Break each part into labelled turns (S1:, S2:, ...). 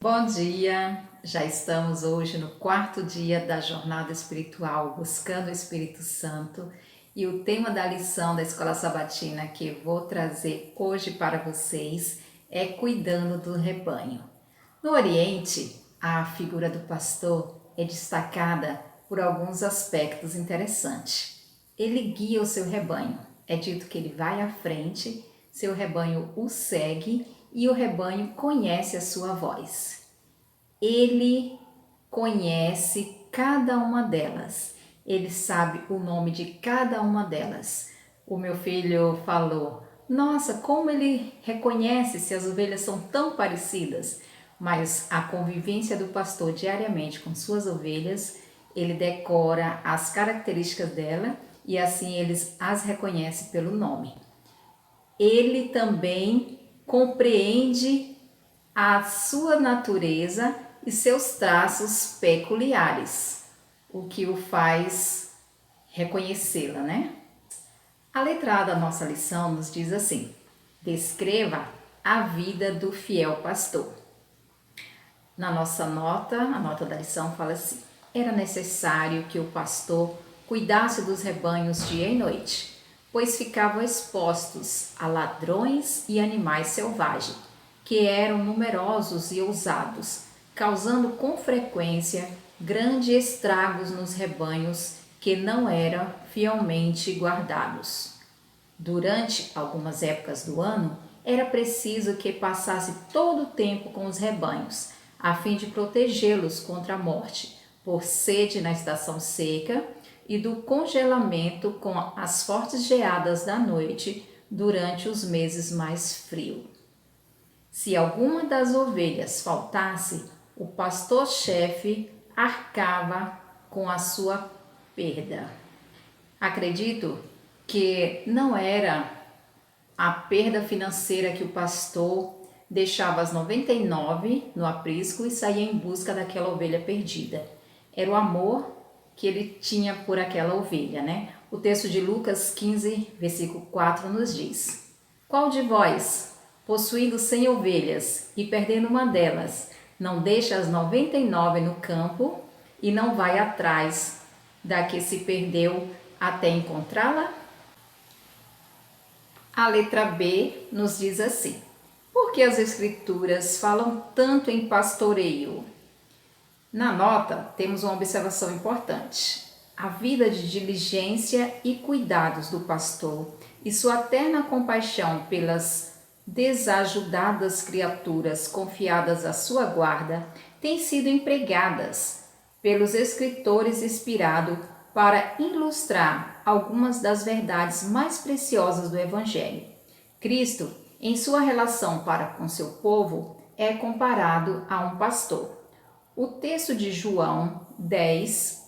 S1: Bom dia! Já estamos hoje no quarto dia da jornada espiritual Buscando o Espírito Santo e o tema da lição da Escola Sabatina que vou trazer hoje para vocês é Cuidando do Rebanho. No Oriente, a figura do pastor é destacada por alguns aspectos interessantes. Ele guia o seu rebanho. É dito que ele vai à frente, seu rebanho o segue e o rebanho conhece a sua voz. Ele conhece cada uma delas. Ele sabe o nome de cada uma delas. O meu filho falou: "Nossa, como ele reconhece se as ovelhas são tão parecidas?" Mas a convivência do pastor diariamente com suas ovelhas, ele decora as características dela e assim eles as reconhece pelo nome. Ele também compreende a sua natureza e seus traços peculiares, o que o faz reconhecê-la, né? A letra A da nossa lição nos diz assim: descreva a vida do fiel pastor. Na nossa nota, a nota da lição fala assim: era necessário que o pastor cuidasse dos rebanhos dia e noite, pois ficavam expostos a ladrões e animais selvagens, que eram numerosos e ousados, causando com frequência grandes estragos nos rebanhos que não eram fielmente guardados. Durante algumas épocas do ano, era preciso que passasse todo o tempo com os rebanhos, a fim de protegê-los contra a morte, por sede na estação seca e do congelamento com as fortes geadas da noite durante os meses mais frios. Se alguma das ovelhas faltasse, o pastor-chefe arcava com a sua perda. Acredito que não era a perda financeira que o pastor deixava as 99 no aprisco e saía em busca daquela ovelha perdida. Era o amor que ele tinha por aquela ovelha, né? O texto de Lucas 15, versículo 4 nos diz: qual de vós, possuindo 100 ovelhas e perdendo uma delas, não deixa as 99 no campo e não vai atrás da que se perdeu até encontrá-la? A letra B nos diz assim: por que as escrituras falam tanto em pastoreio? Na nota, temos uma observação importante. A vida de diligência e cuidados do pastor e sua terna compaixão pelas desajudadas criaturas confiadas à sua guarda têm sido empregadas pelos escritores inspirados para ilustrar algumas das verdades mais preciosas do Evangelho. Cristo, em sua relação para com seu povo, é comparado a um pastor. O texto de João 10,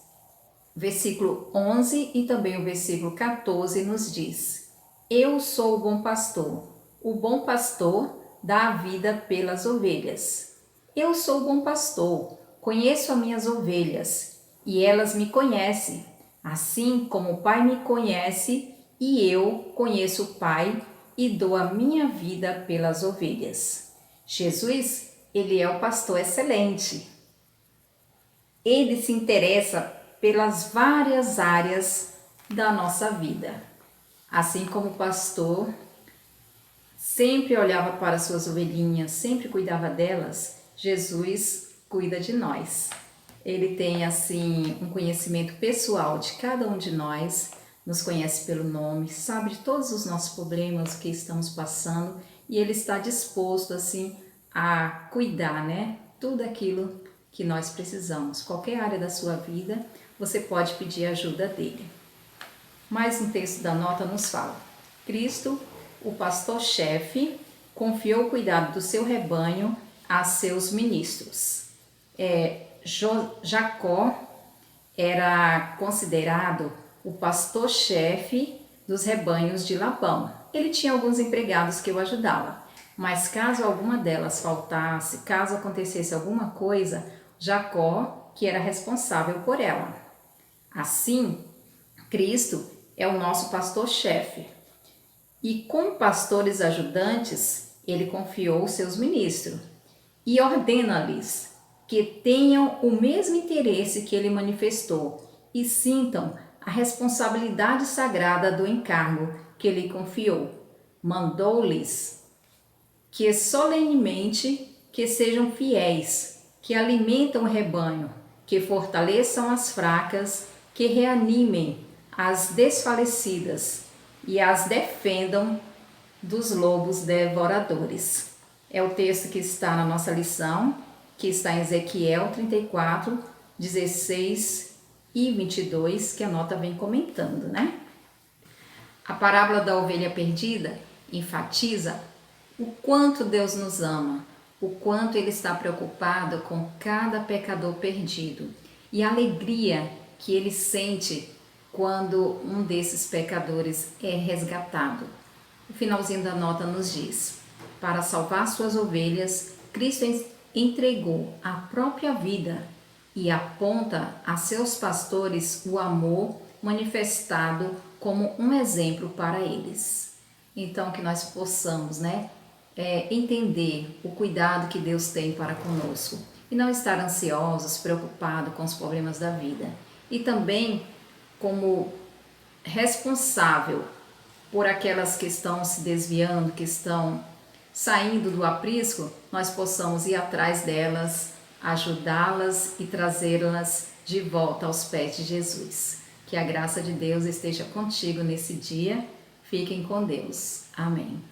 S1: versículo 11 e também o versículo 14 nos diz: eu sou o bom pastor. O bom pastor dá a vida pelas ovelhas. Eu sou o bom pastor, conheço as minhas ovelhas e elas me conhecem, assim como o Pai me conhece e eu conheço o Pai e dou a minha vida pelas ovelhas. Jesus, ele é o pastor excelente. Ele se interessa pelas várias áreas da nossa vida. Assim como o pastor sempre olhava para suas ovelhinhas, sempre cuidava delas, Jesus cuida de nós. Ele tem assim um conhecimento pessoal de cada um de nós, nos conhece pelo nome, sabe de todos os nossos problemas que estamos passando e ele está disposto assim a cuidar, né? Tudo aquilo que nós precisamos. Qualquer área da sua vida, você pode pedir ajuda dele. Mais um texto da nota nos fala: Cristo, o pastor-chefe, confiou o cuidado do seu rebanho a seus ministros. Jacó era considerado o pastor-chefe dos rebanhos de Labão. Ele tinha alguns empregados que o ajudavam, mas caso alguma delas faltasse, caso acontecesse alguma coisa, Jacó que era responsável por ela. Assim, Cristo é o nosso pastor-chefe. E com pastores ajudantes, ele confiou seus ministros. e ordena-lhes que tenham o mesmo interesse que ele manifestou e sintam a responsabilidade sagrada do encargo que lhe confiou. Mandou-lhes que solenemente que sejam fiéis, que alimentam o rebanho, que fortaleçam as fracas, que reanimem as desfalecidas e as defendam dos lobos devoradores. É o texto que está na nossa lição, que está em Ezequiel 34, 16 e 22, que a nota vem comentando, né? A parábola da ovelha perdida enfatiza o quanto Deus nos ama, o quanto Ele está preocupado com cada pecador perdido e a alegria que Ele sente quando um desses pecadores é resgatado. O finalzinho da nota nos diz: para salvar suas ovelhas, Cristo entregou a própria vida e aponta a seus pastores o amor manifestado como um exemplo para eles. Então, que nós possamos, entender o cuidado que Deus tem para conosco e não estar ansiosos, preocupados com os problemas da vida. E também, como responsável por aquelas que estão se desviando, que estão saindo do aprisco, nós possamos ir atrás delas, ajudá-las e trazê-las de volta aos pés de Jesus. Que a graça de Deus esteja contigo nesse dia. Fiquem com Deus. Amém.